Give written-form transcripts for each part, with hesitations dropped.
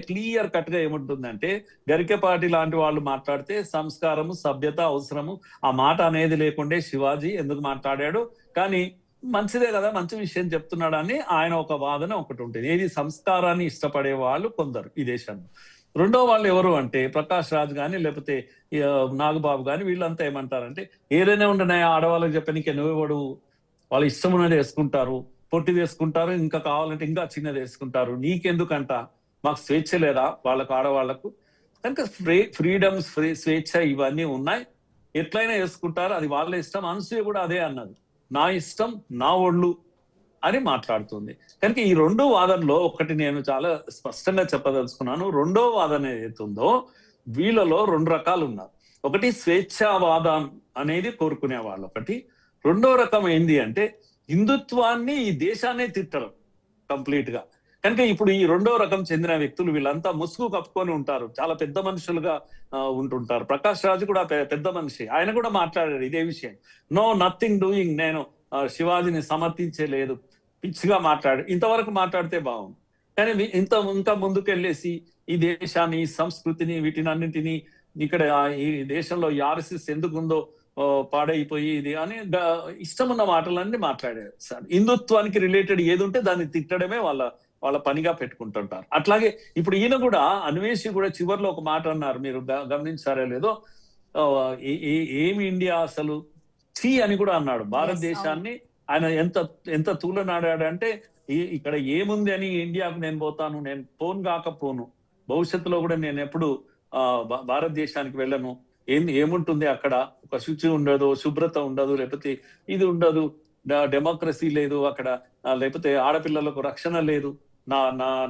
Clear cut గా ఏముంటుందంటే, గరికపాటి లాంటి వాళ్ళు మాట్లాడితే సంస్కారము, సభ్యత అవసరము, ఆ మాట అనేది లేకుండే శివాజీ ఎందుకు మాట్లాడాడు. కానీ మంచిదే కదా, మంచి విషయం చెప్తున్నాడని ఆయన ఒక వాదన ఒకటి ఉంటుంది. ఏది సంస్కారాన్ని ఇష్టపడే వాళ్ళు కొందరు ఈ దేశంలో. రెండో వాళ్ళు ఎవరు అంటే ప్రకాష్ రాజ్ గాని లేకపోతే నాగబాబు గాని వీళ్ళంతా ఏమంటారంటే, ఏదైనా ఉండనే ఆడవాళ్ళకి చెప్పనీకే నువ్వెవడు, వాళ్ళు ఇష్టం ఉన్నది వేసుకుంటారు, పొట్టిది వేసుకుంటారు, ఇంకా కావాలంటే ఇంకా చిన్నది వేసుకుంటారు, నీకెందుకంట, మాకు స్వేచ్ఛ లేదా వాళ్ళకు ఆడవాళ్లకు. కనుక ఫ్రీడమ్స్, స్వేచ్ఛ ఇవన్నీ ఉన్నాయి, ఎట్లయినా వేసుకుంటారు, అది వాళ్ళ ఇష్టం. అనసూయ కూడా అదే అన్నది, నా ఇష్టం నా ఒళ్ళు అని మాట్లాడుతుంది. కనుక ఈ రెండో వాదనలో ఒకటి నేను చాలా స్పష్టంగా చెప్పదలుచుకున్నాను. రెండో వాదన ఏదైతుందో వీళ్ళలో రెండు రకాలు ఉన్నారు. ఒకటి స్వేచ్ఛావాదం అనేది కోరుకునే వాళ్ళు ఒకటి. రెండో రకం ఏంది అంటే హిందుత్వాన్ని, ఈ దేశాన్ని తిట్టడం కంప్లీట్ గా. కనుక ఇప్పుడు ఈ రెండో రకం చెందిన వ్యక్తులు వీళ్ళంతా ముసుగు కప్పుకొని ఉంటారు, చాలా పెద్ద మనుషులుగా ఉంటుంటారు. ప్రకాష్ రాజ్ కూడా పెద్ద మనిషి, ఆయన కూడా మాట్లాడాడు ఇదే విషయం. నో నథింగ్ డూయింగ్, నేను శివాజీని సమర్థించలేదు, పిచ్చిగా ఇంతవరకు మాట్లాడితే బాగుంది. కానీ ఇంకా ముందుకెళ్ళేసి ఈ దేశాన్ని, ఈ సంస్కృతిని, వీటినన్నింటినీ ఇక్కడ ఈ దేశంలో ఈ ఆర్ఎస్ఎస్ ఎందుకు ఉందో పాడైపోయి ఇది అని ఇష్టమున్న మాటలన్నీ మాట్లాడారు. హిందుత్వానికి రిలేటెడ్ ఏది ఉంటే దాన్ని తిట్టడమే వాళ్ళ పనిగా పెట్టుకుంటుంటారు. అట్లాగే ఇప్పుడు ఈయన కూడా, అన్వేషి కూడా చివరిలో ఒక మాట అన్నారు, మీరు గమనించారో లేదో, ఏమి ఇండియా అసలు ఛీ అని కూడా అన్నాడు. భారతదేశాన్ని ఆయన ఎంత తూలనాడాడంటే, ఇక్కడ ఏముంది అని ఇండియాకు నేను పోతాను, నేను పోను కాకపోను, భవిష్యత్తులో కూడా నేను ఎప్పుడు భారతదేశానికి వెళ్ళను, ఏముంటుంది అక్కడ, ఒక శుచి ఉండదు, శుభ్రత ఉండదు, లేకపోతే ఇది ఉండదు, డెమోక్రసీ లేదు అక్కడ, లేకపోతే ఆడపిల్లలకు రక్షణ లేదు,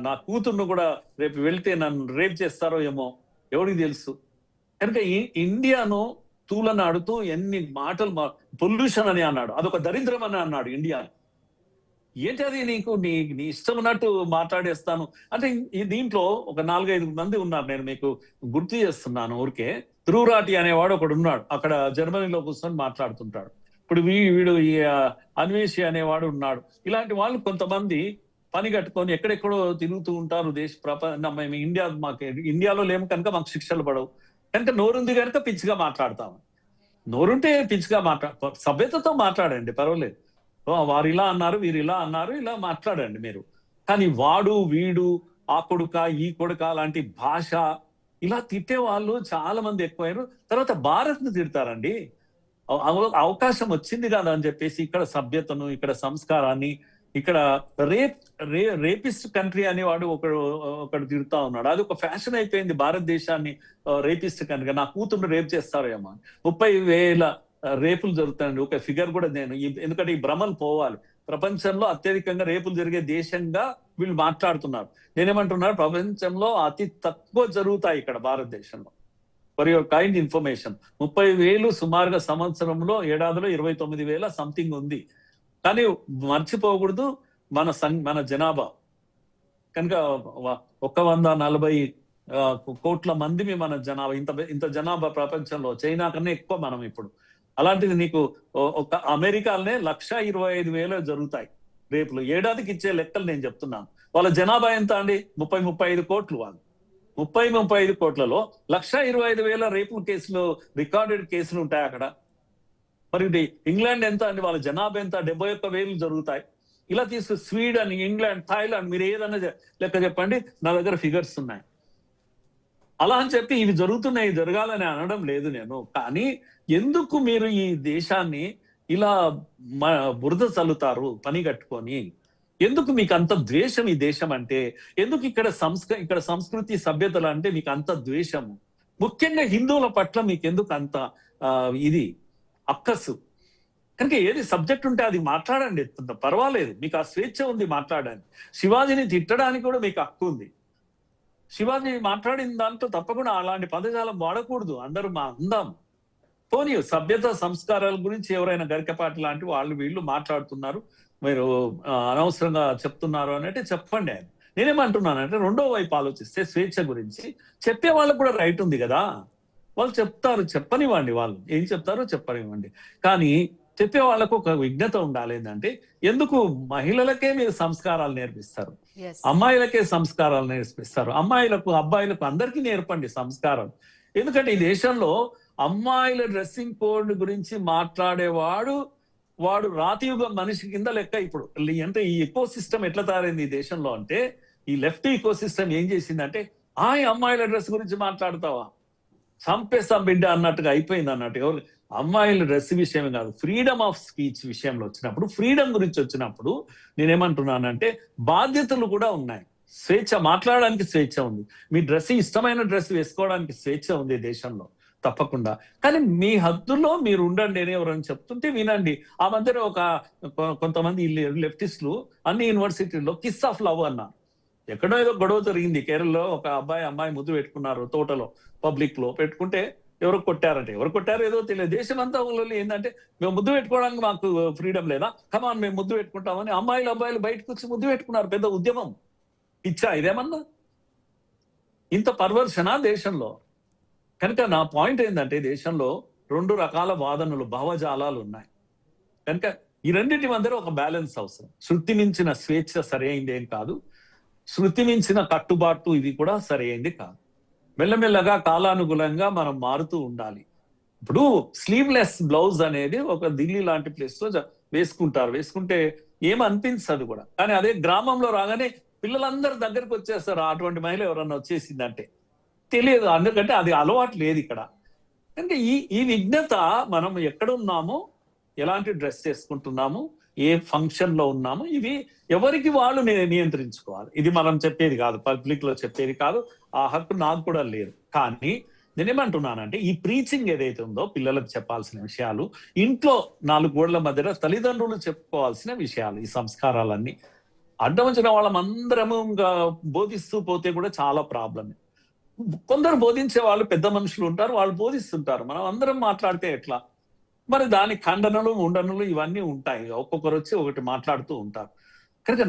నా కూతుర్ను కూడా రేపు వెళ్తే నన్ను రేప్ చేస్తారో ఏమో ఎవరికి తెలుసు. కనుక ఇండియాను తూలనాడుతూ ఎన్ని మాటలు, పొల్యూషన్ అని అన్నాడు, అదొక దరిద్రం అని అన్నాడు ఇండియాను. ఏంటి అది, నీ ఇష్టం ఉన్నట్టు మాట్లాడేస్తాను అంటే. దీంట్లో ఒక 4-5 మంది ఉన్నారు, నేను మీకు గుర్తు చేస్తున్నాను ఊరికే. త్రూరాటి అనేవాడు ఒకడు ఉన్నాడు, అక్కడ జర్మనీలో కూర్చొని మాట్లాడుతుంటాడు. ఇప్పుడు వీడు ఈ అన్వేషి అనేవాడు ఉన్నాడు. ఇలాంటి వాళ్ళు కొంతమంది పని కట్టుకొని ఎక్కడెక్కడో తిరుగుతూ ఉంటారు మేము ఇండియాలో లేము కనుక మాకు శిక్షలు పడవు, కనుక నోరుంది కనుక పిచ్చిగా మాట్లాడతాము. నోరుంటే పిచ్చిగా సభ్యతతో మాట్లాడండి, పర్వాలేదు. వారు ఇలా అన్నారు, వీరు ఇలా అన్నారు, ఇలా మాట్లాడండి మీరు. కానీ వాడు, వీడు, ఆ కొడుక, ఈ కొడుక లాంటి భాష ఇలా తిట్టే వాళ్ళు చాలా మంది ఎక్కువయ్యారు. తర్వాత భారత్ను తిడతారండి. అవకాశం వచ్చింది కదా అని చెప్పేసి ఇక్కడ సభ్యతను, ఇక్కడ సంస్కారాన్ని, ఇక్కడ రేపిస్ట్ కంట్రీ అనేవాడు ఒకడు తిడుతా ఉన్నాడు. అది ఒక ఫ్యాషన్ అయిపోయింది భారతదేశాన్ని, రేపిస్ట్ కంట్రీ. నా కూతురు రేప్ చేస్తారేమో, 30,000 రేపులు జరుగుతాయండి. ఒక ఫిగర్ కూడా ఎందుకంటే ఈ భ్రమలు పోవాలి. ప్రపంచంలో అత్యధికంగా రేపులు జరిగే దేశంగా వీళ్ళు మాట్లాడుతున్నారు. నేనేమంటున్నారు, ప్రపంచంలో అతి తక్కువ జరుగుతాయి ఇక్కడ భారతదేశంలో. ఫర్ యువర్ కైండ్ ఇన్ఫర్మేషన్, 30,000 సుమారుగా సంవత్సరంలో, ఏడాదిలో 29,000 సంథింగ్ ఉంది. కానీ మర్చిపోకూడదు మన జనాభా కనుక 140 కోట్ల మంది మన జనాభా. ఇంత జనాభా ప్రపంచంలో, చైనా కన్నా ఎక్కువ మనం ఇప్పుడు. అలాంటిది నీకు ఒక అమెరికాలోనే 125,000 జరుగుతాయి రేపులు. ఏడాదికి ఇచ్చే లెక్కలు నేను చెప్తున్నాను. వాళ్ళ జనాభా ఎంత అండి? 30-35 కోట్లు. వాళ్ళు 30-35 కోట్లలో 125,000 రేపుల కేసులు, రికార్డెడ్ కేసులు ఉంటాయి అక్కడ. మరి ఇంగ్లాండ్ ఎంత అండి? వాళ్ళ జనాభా ఎంత? 71,000 జరుగుతాయి. ఇలా స్వీడన్, ఇంగ్లాండ్, థాయిలాండ్, మీరు ఏదన్నా లెక్క చెప్పండి, నా దగ్గర ఫిగర్స్ ఉన్నాయి. అలా అని చెప్పి ఇవి జరుగుతున్నాయి, జరగాలని అనడం లేదు నేను. కానీ ఎందుకు మీరు ఈ దేశాన్ని ఇలా బురద చల్లుతారు పని కట్టుకొని? ఎందుకు మీకు అంత ద్వేషం ఈ దేశం అంటే? ఎందుకు ఇక్కడ సంస్కృతి, సభ్యతలు అంటే మీకు అంత ద్వేషము? ముఖ్యంగా హిందువుల పట్ల మీకు ఎందుకు అంత ఇది అక్కసు? కనుక ఏది సబ్జెక్ట్ ఉంటే అది మాట్లాడండి, పర్వాలేదు, మీకు ఆ స్వేచ్ఛ ఉంది మాట్లాడండి. శివాజీని తిట్టడానికి కూడా మీకు హక్కు ఉంది. శివాజీ మాట్లాడిన దాంట్లో తప్పకుండా అలాంటి పదజాలం వాడకూడదు. అందరూ అందాం. పోనీ సభ్యత, సంస్కారాల గురించి ఎవరైనా గరికపాటి లాంటి వాళ్ళు వీళ్ళు మాట్లాడుతున్నారు, మీరు అనవసరంగా చెప్తున్నారు అంటే చెప్పండి. ఆయన నేనేమంటున్నానంటే, రెండో వైపు ఆలోచిస్తే స్వేచ్ఛ గురించి చెప్పే వాళ్ళకు కూడా రైట్ ఉంది కదా. వాళ్ళు చెప్తారు, చెప్పనివ్వండి, వాళ్ళు ఏం చెప్తారో చెప్పనివ్వండి. కానీ చెప్పే వాళ్ళకు ఒక విజ్ఞత ఉండాలి. ఏంటంటే ఎందుకు మహిళలకే మీరు సంస్కారాలు నేర్పిస్తారు, అమ్మాయిలకే సంస్కారాలు నేర్పిస్తారు, అమ్మాయిలకు అబ్బాయిలకు అందరికీ నేర్పండి సంస్కారం. ఎందుకంటే ఈ దేశంలో అమ్మాయిల డ్రెస్సింగ్ కోడ్ గురించి మాట్లాడేవాడు వాడు రాతియుగ మనిషి కింద లెక్క. ఇప్పుడు అంటే ఈ ఎకో సిస్టమ్ ఎట్లా తయారైంది ఈ దేశంలో అంటే, ఈ లెఫ్ట్ ఈకో సిస్టమ్ ఏం చేసిందంటే, అమ్మాయిల డ్రెస్ గురించి మాట్లాడతావా, చంపేస్తాం బిడ్డ అన్నట్టుగా అయిపోయింది అన్నట్టు. ఎవరు అమ్మాయిల డ్రెస్ విషయం కాదు, ఫ్రీడమ్ ఆఫ్ స్పీచ్ విషయంలో వచ్చినప్పుడు, ఫ్రీడమ్ గురించి వచ్చినప్పుడు నేనేమంటున్నానంటే బాధ్యతలు కూడా ఉన్నాయి. స్వేచ్ఛ, మాట్లాడడానికి స్వేచ్ఛ ఉంది, మీ డ్రెస్ ఇష్టమైన డ్రెస్ వేసుకోవడానికి స్వేచ్ఛ ఉంది దేశంలో తప్పకుండా. కానీ మీ హద్దుల్లో మీరు ఉండండి అని ఎవరైనా చెప్తుంటే వినండి. ఆ మధ్యన కొంతమంది లెఫ్టిస్టులు అన్ని యూనివర్సిటీల్లో కిస్ ఆఫ్ లవ్ అన్నారు. ఎక్కడో ఏదో గొడవ జరిగింది కేరళలో, ఒక అమ్మాయి ముద్దు పెట్టుకున్నారు తోటలో, పబ్లిక్ లో పెట్టుకుంటే ఎవరు కొట్టారంటే, ఎవరు కొట్టారో ఏదో తెలియదు. దేశం అంతా ఏంటంటే, మేము ముద్దు పెట్టుకోవడానికి మాకు ఫ్రీడమ్ లేదా, కమాన్ మేము ముద్దు పెట్టుకుంటామని అబ్బాయిలు బయటకు వచ్చి ముద్దు పెట్టుకున్నారు. పెద్ద ఉద్యమం. ఇచ్చా ఇదేమన్నా ఇంత పర్వర్షనా దేశంలో? కనుక నా పాయింట్ ఏంటంటే, దేశంలో 2 రకాల వాదనలు, భావజాలాలు ఉన్నాయి. కనుక ఈ రెండింటి మధ్య ఒక బ్యాలెన్స్ అవసరం. శృతి మించిన స్వేచ్ఛ సరైంది ఏం కాదు, శృతి మించిన కట్టుబాటు ఇది కూడా సరైంది కాదు. మెల్లమెల్లగా కాలానుగుణంగా మనం మారుతూ ఉండాలి. ఇప్పుడు స్లీవ్లెస్ బ్లౌజ్ అనేది ఒక ఢిల్లీ లాంటి ప్లేస్ లో వేసుకుంటారు, వేసుకుంటే ఏమనిపించదు కూడా. కానీ అదే గ్రామంలో రాగానే పిల్లలందరూ దగ్గరికి వచ్చేస్తారు, అటువంటి మహిళ ఎవరన్నా వచ్చేసిందంటే తెలియదు, ఎందుకంటే అది అలవాటు లేదు ఇక్కడ. అంటే ఈ విజ్ఞత, మనం ఎక్కడ ఉన్నామో, ఎలాంటి డ్రెస్ చేసుకుంటున్నాము, ఏ ఫంక్షన్ లో ఉన్నాము, ఇవి ఎవరికి వాళ్ళు నియంత్రించుకోవాలి. ఇది మనం చెప్పేది కాదు, పబ్లిక్ లో చెప్పేది కాదు, ఆ హక్కు నాకు కూడా లేదు. కానీ నేనేమంటున్నానంటే, ఈ ప్రీచింగ్ ఏదైతే ఉందో, పిల్లలకు చెప్పాల్సిన విషయాలు, ఇంట్లో 4 గోడల మధ్యలో తల్లిదండ్రులు చెప్పుకోవాల్సిన విషయాలు, ఈ సంస్కారాలన్నీ అడ్డం వచ్చిన వాళ్ళమందరము బోధిస్తూ పోతే కూడా చాలా ప్రాబ్లమే. కొందరు బోధించే వాళ్ళు పెద్ద మనుషులు ఉంటారు, వాళ్ళు బోధిస్తుంటారు, మనం అందరం మాట్లాడితే ఎట్లా? మరి దాని ఖండనలు ఉండనలు ఇవన్నీ ఉంటాయి, ఒక్కొక్కరు వచ్చి ఒకటి మాట్లాడుతూ ఉంటారు. కనుక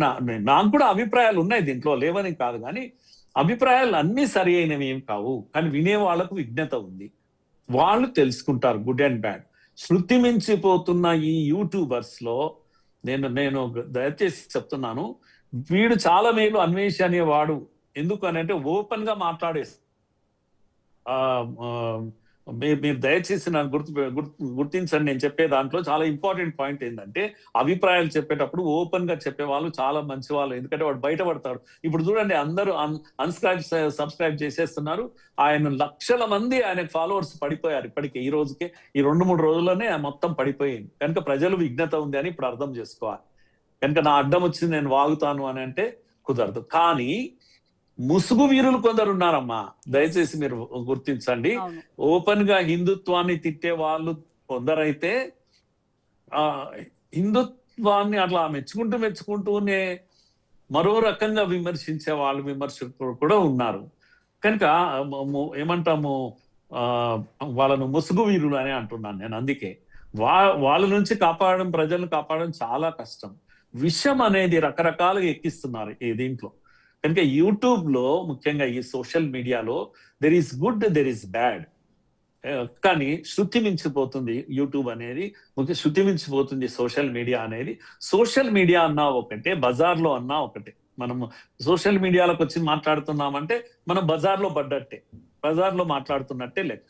నాకు కూడా అభిప్రాయాలు ఉన్నాయి దీంట్లో, లేవని కాదు. కానీ అభిప్రాయాలు అన్ని సరి అయినవి ఏం కావు, కానీ వినే వాళ్ళకు విజ్ఞత ఉంది, వాళ్ళు తెలుసుకుంటారు గుడ్ అండ్ బ్యాడ్. శృతి మించిపోతున్న ఈ యూట్యూబర్స్ లో నేను దయచేసి చెప్తున్నాను, వీడు చాలా మేలు అన్వేషి అనేవాడు. ఎందుకు అని అంటే ఓపెన్ గా మాట్లాడేసి, మీరు దయచేసి నాకు గుర్తించండి. నేను చెప్పే దాంట్లో చాలా ఇంపార్టెంట్ పాయింట్ ఏంటంటే, అభిప్రాయాలు చెప్పేటప్పుడు ఓపెన్ గా చెప్పే వాళ్ళు చాలా మంచి వాళ్ళు, ఎందుకంటే వాడు బయటపడతాడు. ఇప్పుడు చూడండి, అందరూ సబ్స్క్రైబ్ చేసేస్తున్నారు, ఆయన లక్షల మంది ఆయన ఫాలోవర్స్ పడిపోయారు ఇప్పటికే. ఈ రోజుకే, ఈ 2-3 రోజుల్లోనే మొత్తం పడిపోయింది. కనుక ప్రజలు విజ్ఞత ఉంది అని ఇప్పుడు అర్థం చేసుకోవాలి. కనుక నా అడ్డం వచ్చింది నేను వాగుతాను అని అంటే కుదరదు. కానీ ముసుగు వీరులు కొందరు ఉన్నారమ్మా, దయచేసి మీరు గుర్తించండి. ఓపెన్ గా హిందుత్వాన్ని తిట్టే వాళ్ళు కొందరైతే, హిందుత్వాన్ని అట్లా మెచ్చుకుంటూనే మరో రకంగా విమర్శించే వాళ్ళు, విమర్శకులు కూడా ఉన్నారు. కనుక ఏమంటాము, వాళ్ళను ముసుగు వీరులు అని అంటున్నాను నేను. అందుకే వాళ్ళ నుంచి కాపాడడం, ప్రజలను కాపాడడం చాలా కష్టం. విషయం అనేది రకరకాలుగా ఎక్కిస్తున్నారు ఈ దీంట్లో. కనుక యూట్యూబ్ లో, ముఖ్యంగా ఈ సోషల్ మీడియాలో, there is good, there is bad. కానీ శృతి మించిపోతుంది యూట్యూబ్ అనేది, శృతి మించిపోతుంది సోషల్ మీడియా అనేది. సోషల్ మీడియా అన్నా ఒకటే, బజార్లో అన్నా ఒకటే. మనం సోషల్ మీడియాలోకి వచ్చి మాట్లాడుతున్నామంటే మనం బజార్లో పడ్డట్టే, బజార్లో మాట్లాడుతున్నట్టే లెక్క.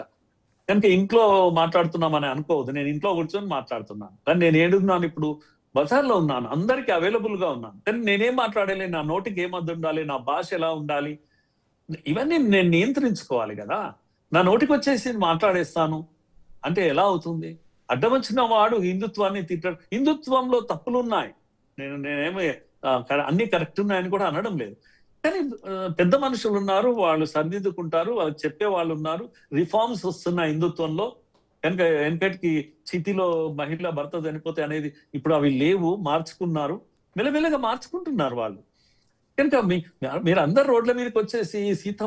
కనుక ఇంట్లో మాట్లాడుతున్నామని అనుకోవద్దు. నేను ఇంట్లో కూర్చొని మాట్లాడుతున్నాను, కానీ నేను ఏడున్నాను ఇప్పుడు, బజార్లో ఉన్నాను, అందరికి అవైలబుల్ గా ఉన్నాను. కానీ నేనేం మాట్లాడాలి, నా నోటికి ఏమద్దు ఉండాలి, నా భాష ఎలా ఉండాలి, ఇవన్నీ నేను నియంత్రించుకోవాలి కదా. నా నోటికి వచ్చేసి మాట్లాడేస్తాను అంటే ఎలా అవుతుంది? అడ్డం వచ్చిన వాడు హిందుత్వాన్ని తిట్టడు. హిందుత్వంలో తప్పులున్నాయి, నేనేమో అన్ని కరెక్ట్ ఉన్నాయని కూడా అనడం లేదు. కానీ పెద్ద మనుషులు ఉన్నారు, వాళ్ళు సరిదిద్దుకుంటారు, వాళ్ళు చెప్పే వాళ్ళు ఉన్నారు, రిఫార్మ్స్ వస్తున్నాయి హిందుత్వంలో. కనుక వెనకటికి చితిలో మహిళ భర్త చనిపోతే అనేది ఇప్పుడు అవి లేవు, మార్చుకున్నారు, మెల్లమెల్లగా మార్చుకుంటున్నారు వాళ్ళు. కనుక మీరు అందరు రోడ్ల మీదకి వచ్చేసి సీతమ్మ